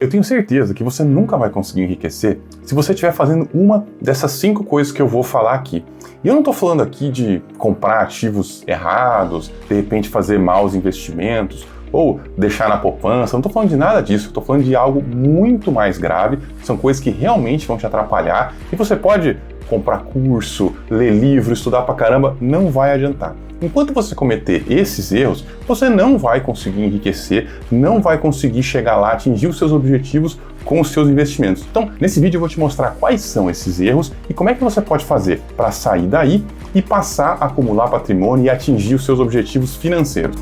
Eu tenho certeza que você nunca vai conseguir enriquecer se você estiver fazendo uma dessas 5 coisas que eu vou falar aqui. E eu não estou falando aqui de comprar ativos errados, de repente fazer maus investimentos, ou deixar na poupança, não estou falando de nada disso, estou falando de algo muito mais grave, são coisas que realmente vão te atrapalhar e você pode comprar curso, ler livro, estudar pra caramba, não vai adiantar. Enquanto você cometer esses erros, você não vai conseguir enriquecer, não vai conseguir chegar lá, atingir os seus objetivos com os seus investimentos. Então, nesse vídeo eu vou te mostrar quais são esses erros e como é que você pode fazer para sair daí e passar a acumular patrimônio e atingir os seus objetivos financeiros.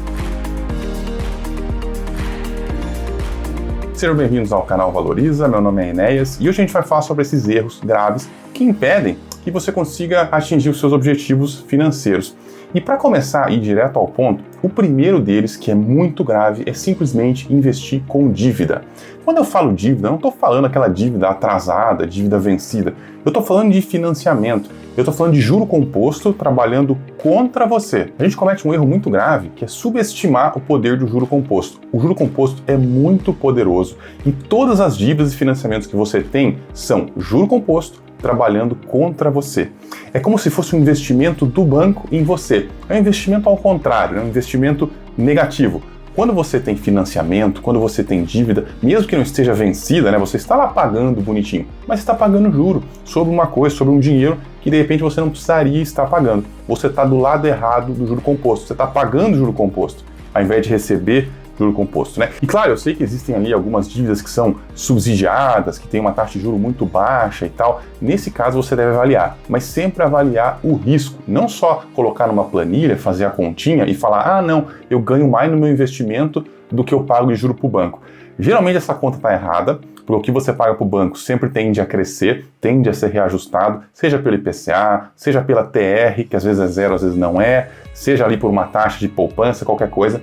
Sejam bem-vindos ao canal Valoriza, meu nome é Enéas e hoje a gente vai falar sobre esses erros graves que impedem que você consiga atingir os seus objetivos financeiros. E para começar a ir direto ao ponto, o primeiro deles, que é muito grave, é simplesmente investir com dívida. Quando eu falo dívida, eu não estou falando aquela dívida atrasada, dívida vencida. Eu estou falando de financiamento. Eu estou falando de juro composto trabalhando contra você. A gente comete um erro muito grave, que é subestimar o poder do juro composto. O juro composto é muito poderoso e todas as dívidas e financiamentos que você tem são juro composto trabalhando contra você. É como se fosse um investimento do banco em você. É um investimento ao contrário, é um investimento negativo. Quando você tem financiamento, quando você tem dívida, mesmo que não esteja vencida, né, você está lá pagando bonitinho, mas está pagando juro sobre uma coisa, sobre um dinheiro que de repente você não precisaria estar pagando. Você está do lado errado do juro composto, você está pagando juro composto, ao invés de receber juro composto, né? E claro, eu sei que existem ali algumas dívidas que são subsidiadas, que tem uma taxa de juro muito baixa e tal. Nesse caso você deve avaliar, mas sempre avaliar o risco. Não só colocar numa planilha, fazer a continha e falar, ah não, eu ganho mais no meu investimento do que eu pago de juro para o banco. Geralmente essa conta está errada, porque o que você paga para o banco sempre tende a crescer, tende a ser reajustado, seja pelo IPCA, seja pela TR, que às vezes é zero, às vezes não é, seja ali por uma taxa de poupança, qualquer coisa.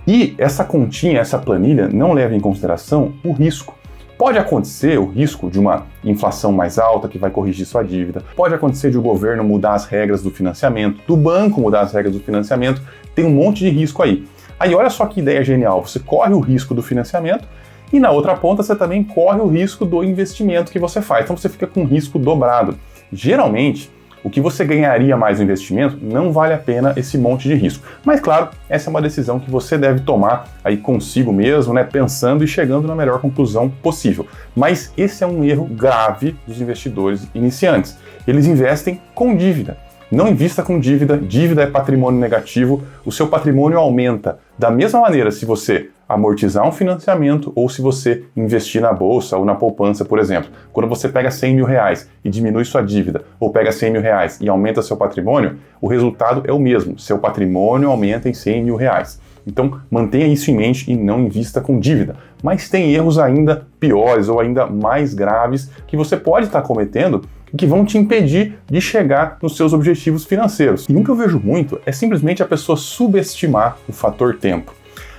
E essa continha, essa planilha não leva em consideração o risco. Pode acontecer o risco de uma inflação mais alta que vai corrigir sua dívida, pode acontecer de o governo mudar as regras do financiamento, do banco mudar as regras do financiamento, tem um monte de risco aí. Aí olha só que ideia genial, você corre o risco do financiamento e na outra ponta você também corre o risco do investimento que você faz, então você fica com risco dobrado. Geralmente, o que você ganharia mais no investimento não vale a pena esse monte de risco. Mas claro, essa é uma decisão que você deve tomar aí consigo mesmo, né, pensando e chegando na melhor conclusão possível. Mas esse é um erro grave dos investidores iniciantes. Eles investem com dívida. Não invista com dívida, dívida é patrimônio negativo, o seu patrimônio aumenta da mesma maneira se você amortizar um financiamento ou se você investir na bolsa ou na poupança, por exemplo. Quando você pega 100 mil reais e diminui sua dívida, ou pega 100 mil reais e aumenta seu patrimônio, o resultado é o mesmo, seu patrimônio aumenta em 100 mil reais. Então mantenha isso em mente e não invista com dívida. Mas tem erros ainda piores ou ainda mais graves que você pode estar cometendo e que vão te impedir de chegar nos seus objetivos financeiros. E um que eu vejo muito é simplesmente a pessoa subestimar o fator tempo.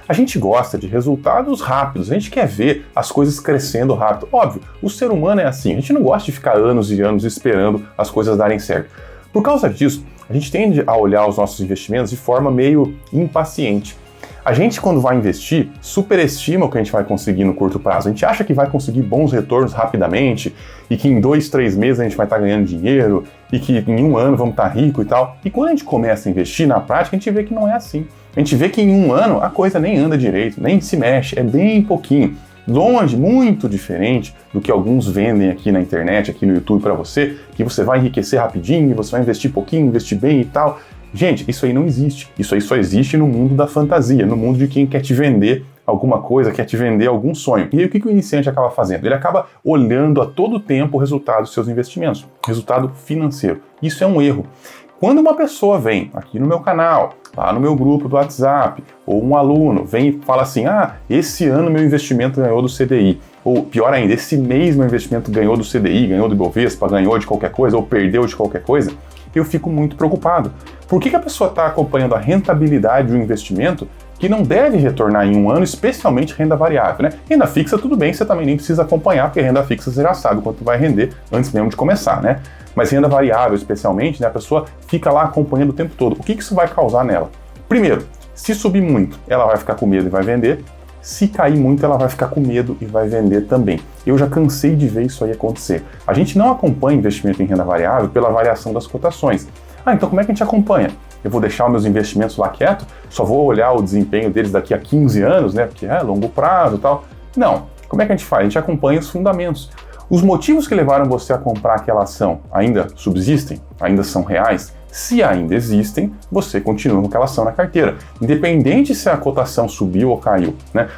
A gente gosta de resultados rápidos, a gente quer ver as coisas crescendo rápido. Óbvio, o ser humano é assim, a gente não gosta de ficar anos e anos esperando as coisas darem certo. Por causa disso, a gente tende a olhar os nossos investimentos de forma meio impaciente. A gente, quando vai investir, superestima o que a gente vai conseguir no curto prazo. A gente acha que vai conseguir bons retornos rapidamente e que em 2, 3 meses a gente vai estar ganhando dinheiro e que em 1 ano vamos estar rico e tal. E quando a gente começa a investir na prática, a gente vê que não é assim. A gente vê que em 1 ano a coisa nem anda direito, nem se mexe, é bem pouquinho. Longe, muito diferente do que alguns vendem aqui na internet, aqui no YouTube para você, que você vai enriquecer rapidinho, você vai investir pouquinho, investir bem e tal. Gente, isso aí não existe. Isso aí só existe no mundo da fantasia, no mundo de quem quer te vender alguma coisa, quer te vender algum sonho. E aí o que o iniciante acaba fazendo? Ele acaba olhando a todo tempo o resultado dos seus investimentos, resultado financeiro. Isso é um erro. Quando uma pessoa vem aqui no meu canal, lá no meu grupo do WhatsApp, ou um aluno vem e fala assim, ah, esse ano meu investimento ganhou do CDI, ou pior ainda, esse mês meu investimento ganhou do CDI, ganhou do Ibovespa, ganhou de qualquer coisa, ou perdeu de qualquer coisa, eu fico muito preocupado. Por que a pessoa está acompanhando a rentabilidade de um investimento que não deve retornar em 1 ano, especialmente renda variável, né? Renda fixa, tudo bem, você também nem precisa acompanhar, porque renda fixa você já sabe quanto vai render antes mesmo de começar, né? Mas renda variável, especialmente, né, a pessoa fica lá acompanhando o tempo todo. O que isso vai causar nela? Primeiro, se subir muito, ela vai ficar com medo e vai vender. Se cair muito, ela vai ficar com medo e vai vender também. Eu já cansei de ver isso aí acontecer. A gente não acompanha investimento em renda variável pela variação das cotações. Então como é que a gente acompanha? Eu vou deixar os meus investimentos lá quieto? Só vou olhar o desempenho deles daqui a 15 anos, né? Porque é longo prazo e tal. Não. Como é que a gente faz? A gente acompanha os fundamentos. Os motivos que levaram você a comprar aquela ação ainda subsistem? Ainda são reais? Se ainda existem, você continua com aquela ação na carteira. Independente se a cotação subiu ou caiu, né?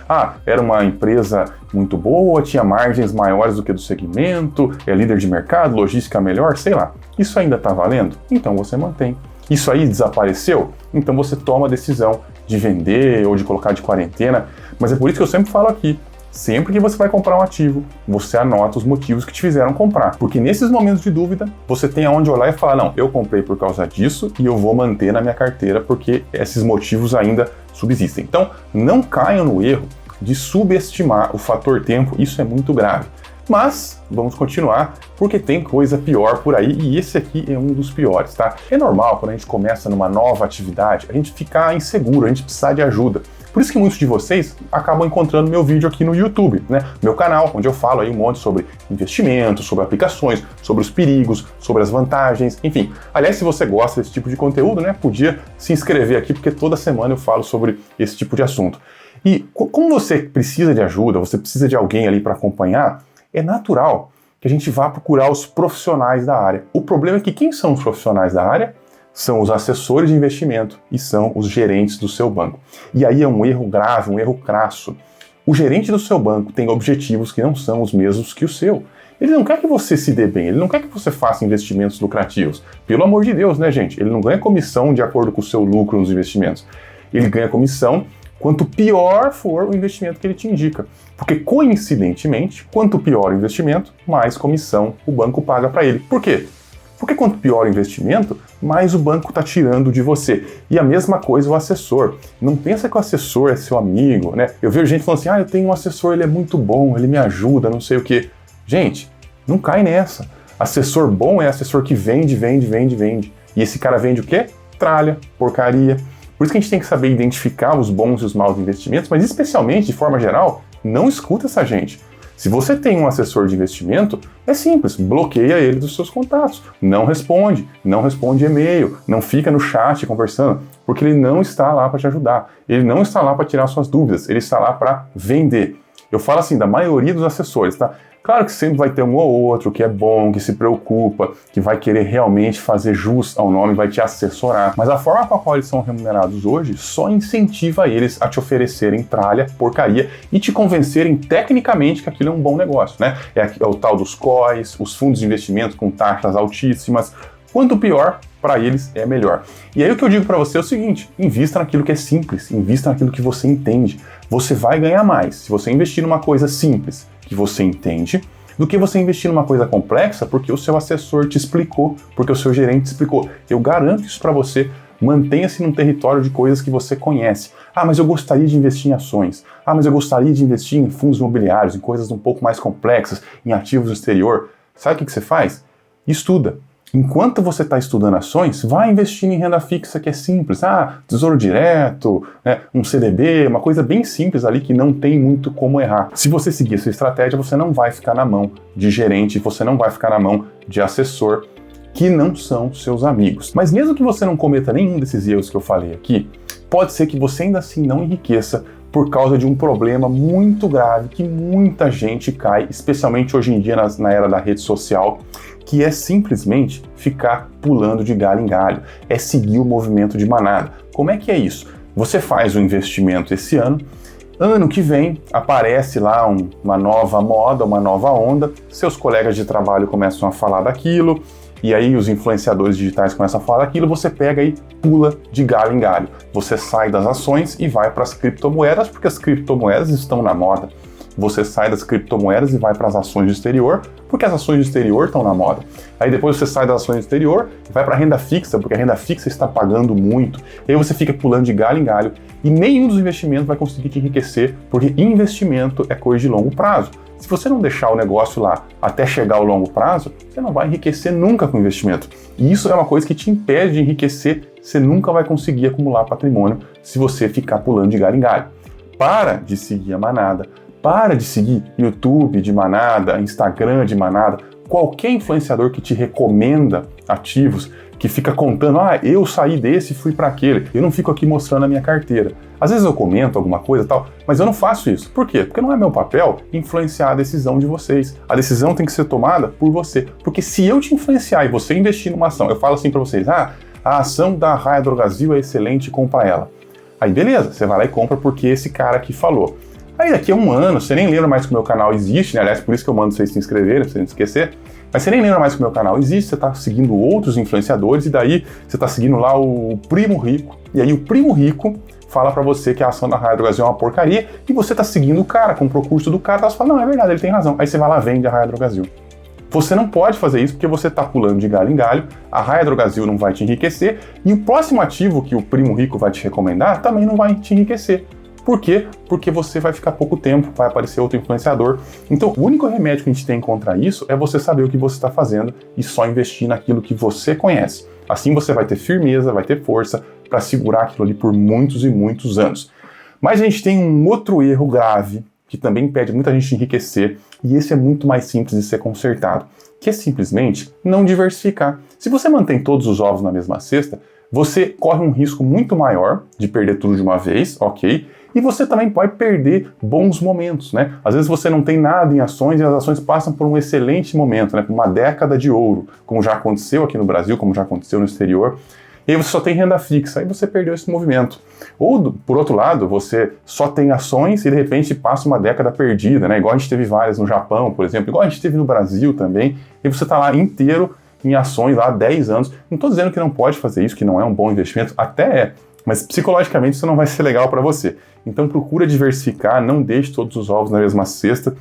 Era uma empresa muito boa, tinha margens maiores do que do segmento, é líder de mercado, logística melhor, sei lá. Isso ainda está valendo? Então você mantém. Isso aí desapareceu? Então você toma a decisão de vender ou de colocar de quarentena. Mas é por isso que eu sempre falo aqui, sempre que você vai comprar um ativo, você anota os motivos que te fizeram comprar. Porque nesses momentos de dúvida, você tem aonde olhar e falar, não, eu comprei por causa disso e eu vou manter na minha carteira porque esses motivos ainda subsistem. Então, não caiam no erro de subestimar o fator tempo, isso é muito grave. Mas vamos continuar, porque tem coisa pior por aí e esse aqui é um dos piores, tá? É normal quando a gente começa numa nova atividade, a gente ficar inseguro, a gente precisar de ajuda. Por isso que muitos de vocês acabam encontrando meu vídeo aqui no YouTube, né? Meu canal, onde eu falo aí um monte sobre investimentos, sobre aplicações, sobre os perigos, sobre as vantagens, enfim. Aliás, se você gosta desse tipo de conteúdo, né, podia se inscrever aqui, porque toda semana eu falo sobre esse tipo de assunto. E como você precisa de ajuda, você precisa de alguém ali para acompanhar, é natural que a gente vá procurar os profissionais da área. O problema é que quem são os profissionais da área? São os assessores de investimento e são os gerentes do seu banco. E aí é um erro grave, um erro crasso. O gerente do seu banco tem objetivos que não são os mesmos que o seu. Ele não quer que você se dê bem, ele não quer que você faça investimentos lucrativos. Pelo amor de Deus, né, gente? Ele não ganha comissão de acordo com o seu lucro nos investimentos. Ele ganha comissão quanto pior for o investimento que ele te indica. Porque, coincidentemente, quanto pior o investimento, mais comissão o banco paga para ele. Por quê? Porque quanto pior o investimento, mais o banco está tirando de você. E a mesma coisa o assessor. Não pensa que o assessor é seu amigo, né? Eu vejo gente falando assim, eu tenho um assessor, ele é muito bom, ele me ajuda, não sei o quê. Gente, não cai nessa. Assessor bom é assessor que vende. E esse cara vende o quê? Tralha, porcaria. Por isso que a gente tem que saber identificar os bons e os maus investimentos, mas especialmente, de forma geral, não escuta essa gente. Se você tem um assessor de investimento, é simples, bloqueia ele dos seus contatos. Não responde e-mail, não fica no chat conversando, porque ele não está lá para te ajudar. Ele não está lá para tirar suas dúvidas, ele está lá para vender. Eu falo assim, da maioria dos assessores, tá? Claro que sempre vai ter um ou outro que é bom, que se preocupa, que vai querer realmente fazer jus ao nome, vai te assessorar. Mas a forma com a qual eles são remunerados hoje só incentiva eles a te oferecerem tralha, porcaria e te convencerem tecnicamente que aquilo é um bom negócio, né? É o tal dos COIs, os fundos de investimento com taxas altíssimas. Quanto pior, para eles é melhor. E aí o que eu digo para você é o seguinte, invista naquilo que é simples, invista naquilo que você entende. Você vai ganhar mais se você investir numa coisa simples, que você entende, do que você investir numa coisa complexa porque o seu assessor te explicou, porque o seu gerente te explicou. Eu garanto isso para você. Mantenha-se num território de coisas que você conhece. Mas eu gostaria de investir em ações. Mas eu gostaria de investir em fundos imobiliários, em coisas um pouco mais complexas, em ativos do exterior. Sabe o que você faz? Estuda. Enquanto você está estudando ações, vai investindo em renda fixa que é simples. Tesouro direto, né, um CDB, uma coisa bem simples ali que não tem muito como errar. Se você seguir essa estratégia, você não vai ficar na mão de gerente, você não vai ficar na mão de assessor, que não são seus amigos. Mas mesmo que você não cometa nenhum desses erros que eu falei aqui, pode ser que você ainda assim não enriqueça por causa de um problema muito grave que muita gente cai, especialmente hoje em dia na era da rede social, que é simplesmente ficar pulando de galho em galho, é seguir o movimento de manada. Como é que é isso? Você faz um investimento esse ano que vem aparece lá uma nova moda, uma nova onda, seus colegas de trabalho começam a falar daquilo, e aí os influenciadores digitais começam a falar daquilo, você pega e pula de galho em galho. Você sai das ações e vai para as criptomoedas, porque as criptomoedas estão na moda. Você sai das criptomoedas e vai para as ações do exterior, porque as ações do exterior estão na moda. Aí depois você sai das ações do exterior e vai para a renda fixa, porque a renda fixa está pagando muito. E aí você fica pulando de galho em galho e nenhum dos investimentos vai conseguir te enriquecer, porque investimento é coisa de longo prazo. Se você não deixar o negócio lá até chegar ao longo prazo, você não vai enriquecer nunca com investimento. E isso é uma coisa que te impede de enriquecer, você nunca vai conseguir acumular patrimônio se você ficar pulando de galho em galho. para de seguir a manada, para de seguir YouTube de manada, Instagram de manada, qualquer influenciador que te recomenda ativos, que fica contando, eu saí desse e fui para aquele. Eu não fico aqui mostrando a minha carteira. Às vezes eu comento alguma coisa e tal, mas eu não faço isso. Por quê? Porque não é meu papel influenciar a decisão de vocês. A decisão tem que ser tomada por você. Porque se eu te influenciar e você investir numa ação, eu falo assim para vocês, a ação da Raia Drogasil é excelente, compra ela. Aí beleza, você vai lá e compra porque esse cara aqui falou. Aí daqui a um ano, você nem lembra mais que o meu canal existe, né? Aliás, por isso que eu mando vocês se inscreverem, pra você não esquecer. Mas você nem lembra mais que o meu canal existe, você está seguindo outros influenciadores e daí você está seguindo lá o Primo Rico. E aí o Primo Rico fala para você que a ação da Raia Drogasil é uma porcaria e você está seguindo o cara, comprou o curso do cara, você fala, não, é verdade, ele tem razão. Aí você vai lá e vende a Raia Drogasil. Você não pode fazer isso porque você está pulando de galho em galho, a Raia Drogasil não vai te enriquecer e o próximo ativo que o Primo Rico vai te recomendar também não vai te enriquecer. Por quê? Porque você vai ficar pouco tempo, vai aparecer outro influenciador. Então, o único remédio que a gente tem contra isso é você saber o que você está fazendo e só investir naquilo que você conhece. Assim você vai ter firmeza, vai ter força para segurar aquilo ali por muitos e muitos anos. Mas a gente tem um outro erro grave que também impede muita gente de enriquecer e esse é muito mais simples de ser consertado, que é simplesmente não diversificar. Se você mantém todos os ovos na mesma cesta, você corre um risco muito maior de perder tudo de uma vez, ok? E você também pode perder bons momentos, né? Às vezes você não tem nada em ações e as ações passam por um excelente momento, né? Por uma década de ouro, como já aconteceu aqui no Brasil, como já aconteceu no exterior. E aí você só tem renda fixa, aí você perdeu esse movimento. Ou, por outro lado, você só tem ações e de repente passa uma década perdida, né? Igual a gente teve várias no Japão, por exemplo, igual a gente teve no Brasil também, e você está lá inteiro em ações lá há 10 anos. Não estou dizendo que não pode fazer isso, que não é um bom investimento, até é, mas psicologicamente isso não vai ser legal para você. Então procura diversificar, não deixe todos os ovos na mesma cesta.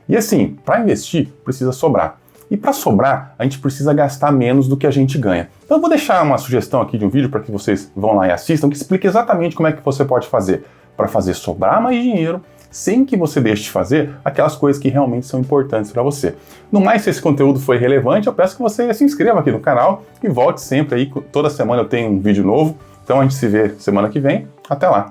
E assim, para investir, precisa sobrar. E para sobrar, a gente precisa gastar menos do que a gente ganha. Então eu vou deixar uma sugestão aqui de um vídeo para que vocês vão lá e assistam, que explica exatamente como é que você pode fazer para fazer sobrar mais dinheiro, sem que você deixe de fazer aquelas coisas que realmente são importantes para você. No mais, se esse conteúdo foi relevante, eu peço que você se inscreva aqui no canal e volte sempre aí, toda semana eu tenho um vídeo novo. Então a gente se vê semana que vem. Até lá!